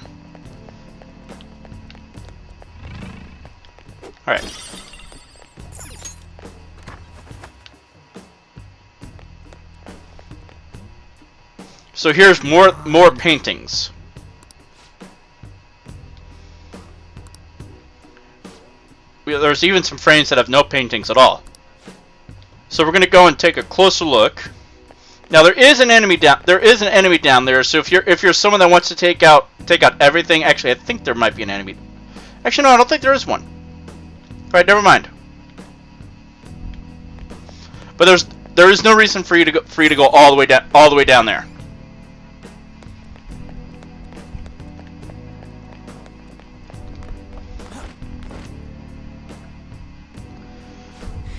All right. So here's more paintings. There's even some frames that have no paintings at all. So we're gonna go and take a closer look. Now there is an enemy down. There is an enemy down there. So if you're someone that wants to take out everything, actually I think there might be an enemy. Actually no, I don't think there is one. All right, never mind. But there is no reason for you to go all the way down there.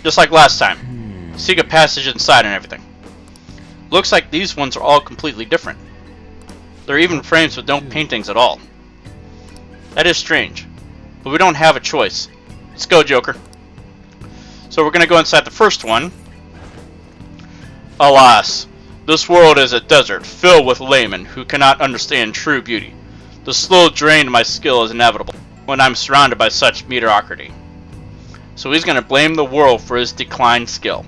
Just like last time. Seek a passage inside and everything. Looks like these ones are all completely different. They're even frames with no paintings at all. That is strange. But we don't have a choice. Let's go, Joker. So we're going to go inside the first one. Alas, this world is a desert filled with laymen who cannot understand true beauty. The slow drain of my skill is inevitable when I'm surrounded by such mediocrity. So he's going to blame the world for his declined skill.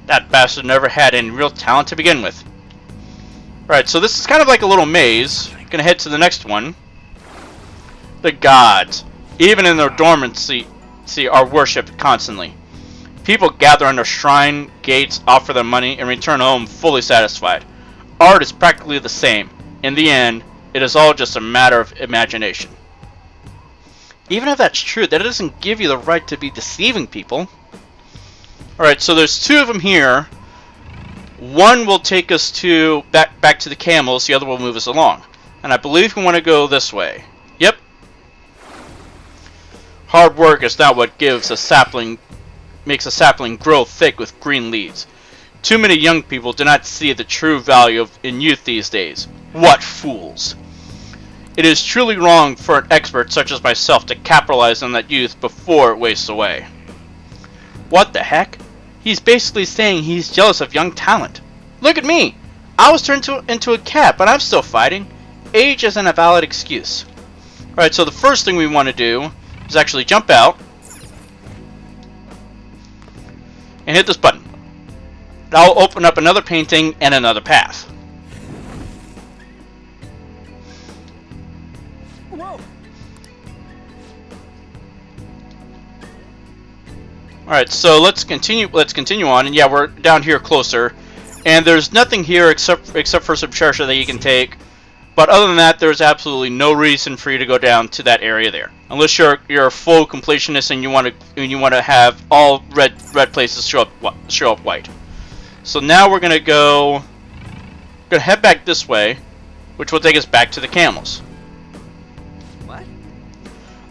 That bastard never had any real talent to begin with. Alright, so this is kind of like a little maze. Gonna head to the next one. The gods, even in their dormancy, are worshipped constantly. People gather under shrine gates, offer their money, and return home fully satisfied. Art is practically the same. In the end, it is all just a matter of imagination. Even if that's true, that doesn't give you the right to be deceiving people. Alright, so there's two of them here. One will take us to back to the camels, the other will move us along. And I believe we want to go this way. Yep. Hard work is not what makes a sapling grow thick with green leaves. Too many young people do not see the true value in youth these days. What fools! It is truly wrong for an expert such as myself to capitalize on that youth before it wastes away. What the heck? He's basically saying he's jealous of young talent. Look at me! I was turned into a cat, but I'm still fighting. Age isn't a valid excuse. Alright, so the first thing we want to do is actually jump out and hit this button. That'll open up another painting and another path. Alright, so let's continue on, and yeah, we're down here closer. And there's nothing here except for some treasure that you can take. But other than that, there's absolutely no reason for you to go down to that area there. Unless you're a full completionist and you want to have all red places show up white. So now we're gonna head back this way, which will take us back to the camels. What?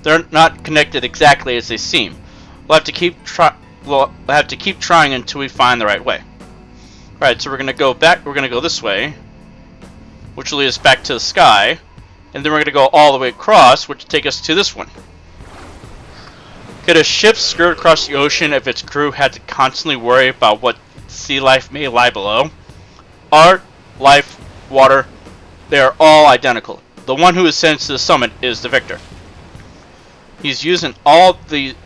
They're not connected exactly as they seem. We'll have to keep trying until we find the right way. Alright, so we're gonna go back. We're gonna go this way, which will lead us back to the sky, and then we're gonna go all the way across, which will take us to this one. Could a ship skirt across the ocean if its crew had to constantly worry about what sea life may lie below? Art, life, water, they are all identical. The one who ascends to the summit is the victor. He's using all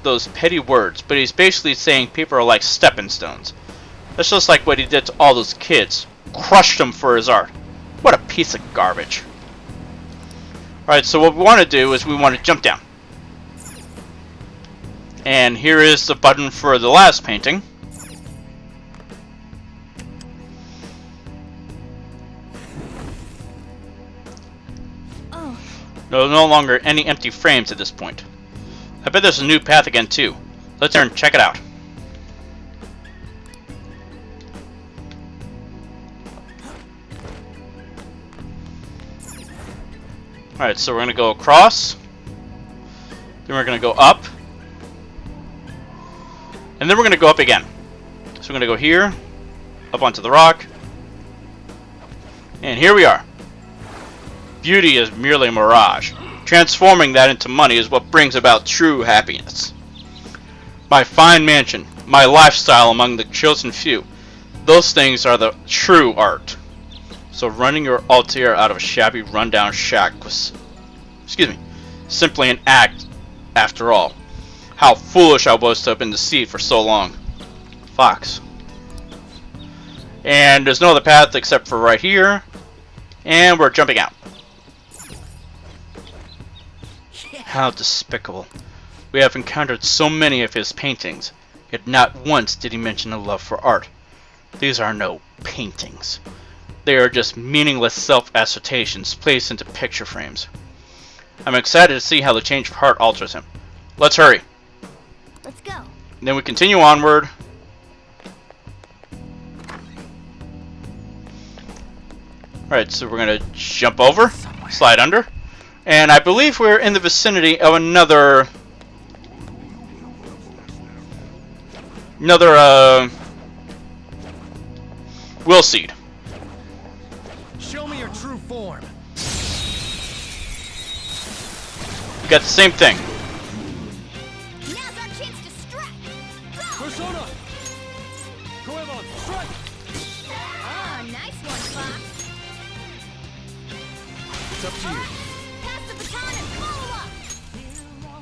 those petty words, but he's basically saying people are like stepping stones. That's just like what he did to all those kids. Crushed them for his art. What a piece of garbage. Alright, so what we want to do is we want to jump down. And here is the button for the last painting. Oh, No longer any empty frames at this point. I bet there's a new path again too. Let's turn and check it out. Alright, so we're going to go across. Then we're going to go up. And then we're going to go up again. So we're going to go here, up onto the rock. And here we are. Beauty is merely a mirage. Transforming that into money is what brings about true happiness. My fine mansion, my lifestyle among the chosen few, those things are the true art. So running your Altair out of a shabby rundown shack was, simply an act after all. How foolish I was to have been deceived for so long. Fox. And there's no other path except for right here. And we're jumping out. How despicable. We have encountered so many of his paintings, yet not once did he mention a love for art. These are no paintings. They are just meaningless self-assertions placed into picture frames. I'm excited to see how the change of heart alters him. Let's hurry. Let's go. And then we continue onward. Alright, so we're going to jump over, slide under. And I believe we're in the vicinity of another will seed. Show me your true form. We got the same thing. Now's our chance to strike. Go! Persona! Goemon, strike! Ah, nice one, Fox. It's up to you. Pass the baton and follow up.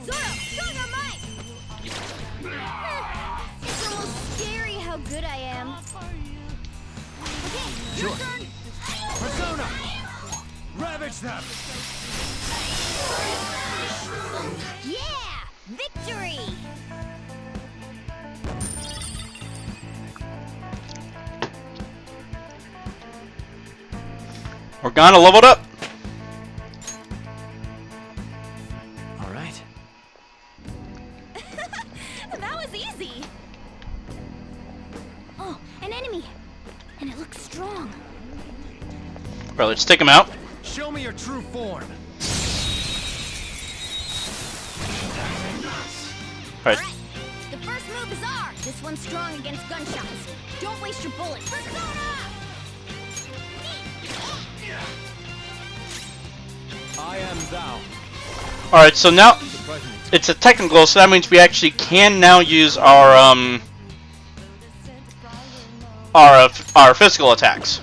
Zoro, show your might. It's almost scary how good I am. Okay, your turn. Persona! Ravage them! Yeah! Victory! Organa leveled up. All right. That was easy. Oh, an enemy. And it looks strong. Alright, let's take him out. Show me your true form. Alright, Alright, the first move is ours. This one's strong against gunshots. Don't waste your bullets. Persona! I am thou. alright, so now Surprisingly, it's a technical, so that means we actually can now use our physical attacks.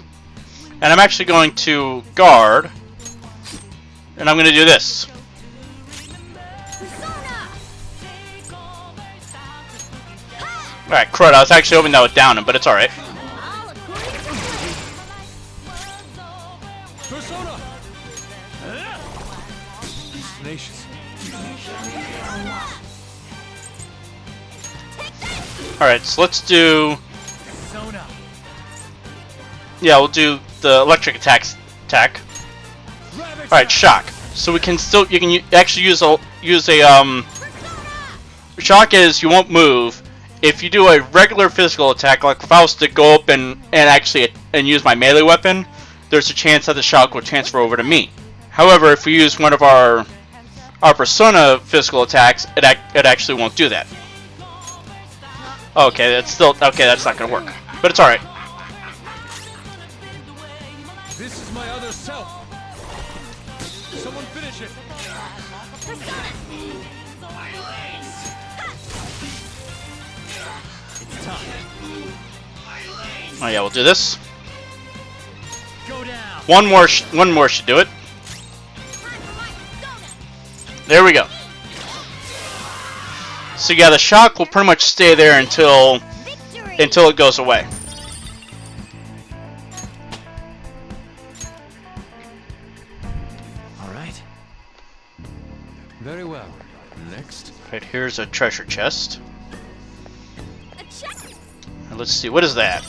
And I'm actually going to guard, and I'm going to do this. Persona! Alright, crud, I was actually hoping that would down him, but it's alright. All according to plan. Persona! he's tenacious. Alright, so let's do... Persona! Yeah, we'll do the electric attack. Ravage Alright, them! shock. So we can still... You can actually use a shock is you won't move. If you do a regular physical attack, like if I was to go up and use my melee weapon, there's a chance that the shock will transfer over to me. However, if we use one of our persona physical attacks, it actually won't do that. Okay, that's not gonna work, but it's all right. This is my other self. Someone finish it. It's time. Oh yeah, we'll do this. Go down! One more should do it. There we go. So yeah, the shock will pretty much stay there until it goes away. All right. Very well. Next. Right, here's a treasure chest. A check. And let's see, what is that?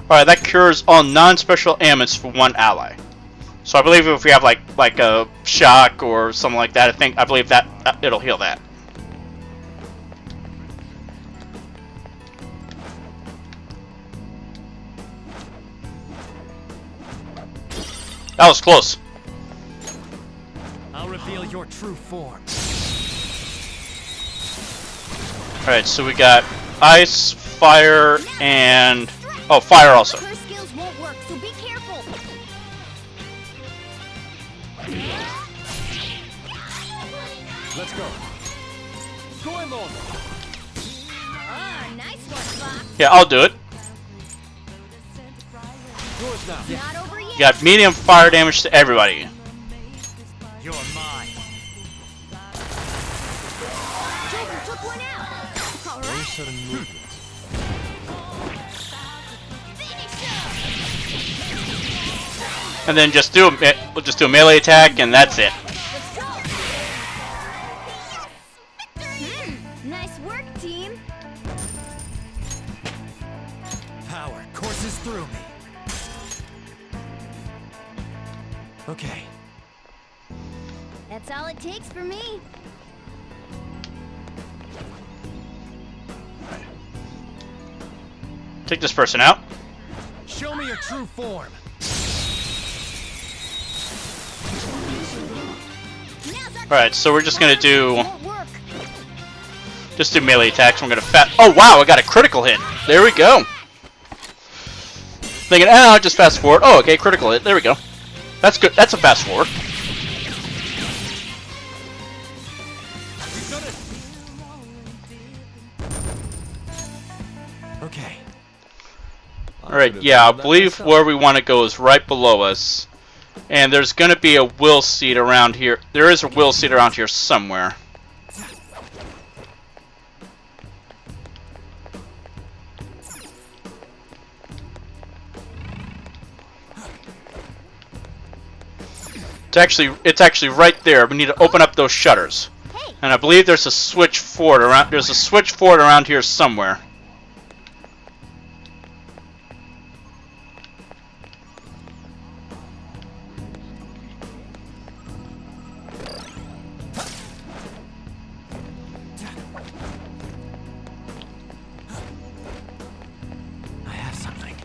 Alright, that cures all non-special ailments for one ally. So I believe if we have like a shock or something like that, I believe that it'll heal that. That was close. true form. Alright, so we got ice, fire, and... oh, fire also. Her skills won't work, so be careful. Let's go. Goemon! Ah, nice one, Fox. Yeah, I'll do it. Yours now. Not over yet. You got medium fire damage to everybody. You're mine. Joker took one out. All Very right. sudden movement. Finish him. And then just we'll just do a melee attack, and that's it. Let's go. Yes. Nice work, team. Power courses through me. Okay. That's all it takes for me. Take this person out. Show me your true form. Alright, so we're just gonna do Won't work. melee attacks. We're gonna oh wow, I got a critical hit. There we go. Thinking, just fast forward. Oh, okay, critical hit. There we go. That's good. That's a fast forward. Okay. Alright, yeah, I believe where we want to go is right below us. And there's gonna be a will seat around here. There is a will seat around here somewhere. It's actually right there. We need to open up those shutters. Hey, And I believe there's a switch forward around. There's a switch forward around here somewhere. I have something.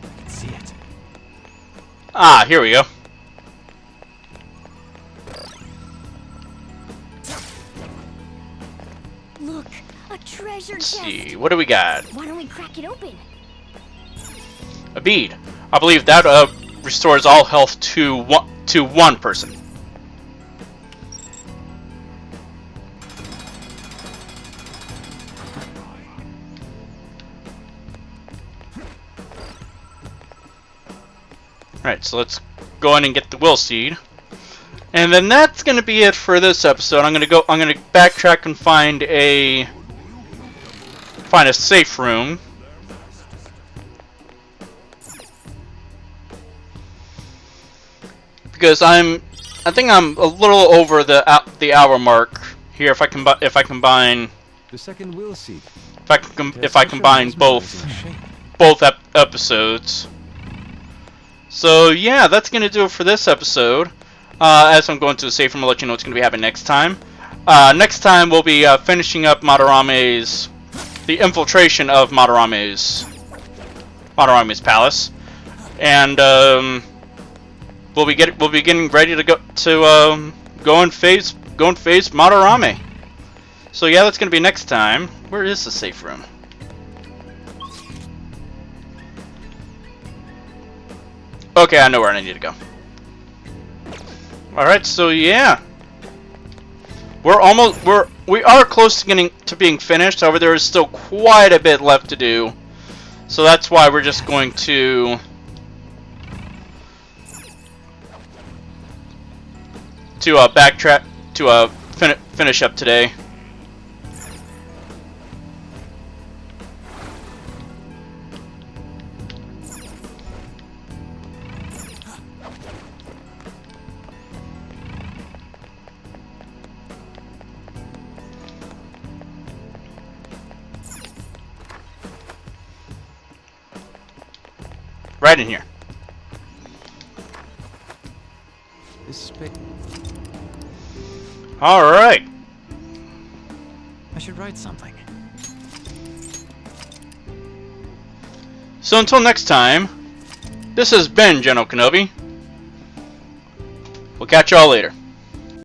I can see it. Ah, here we go. look, a treasure Let's chest. see. What do we got? Why don't we crack it open? A bead. I believe that restores all health to one person. Alright, so let's go in and get the will seed. And then that's gonna be it for this episode. I'm gonna backtrack and find a safe room. Because I think I'm a little over the hour mark here. If I combine The second will seed. if I combine both episodes. So yeah, that's gonna do it for this episode. As I'm going to the safe room, I'll let you know what's gonna be happening next time. Next time we'll be finishing up the infiltration of Madarame's palace, and we'll be getting ready to go and face Madarame. So yeah, that's gonna be next time. Where is the safe room? Okay, I know where I need to go. Alright, so yeah. We are close to being finished. However, there is still quite a bit left to do. So that's why we're just going to backtrack to finish up today. right in here. This space. Alright. I should write something. So until next time, this has been General Kenobi. We'll catch y'all later.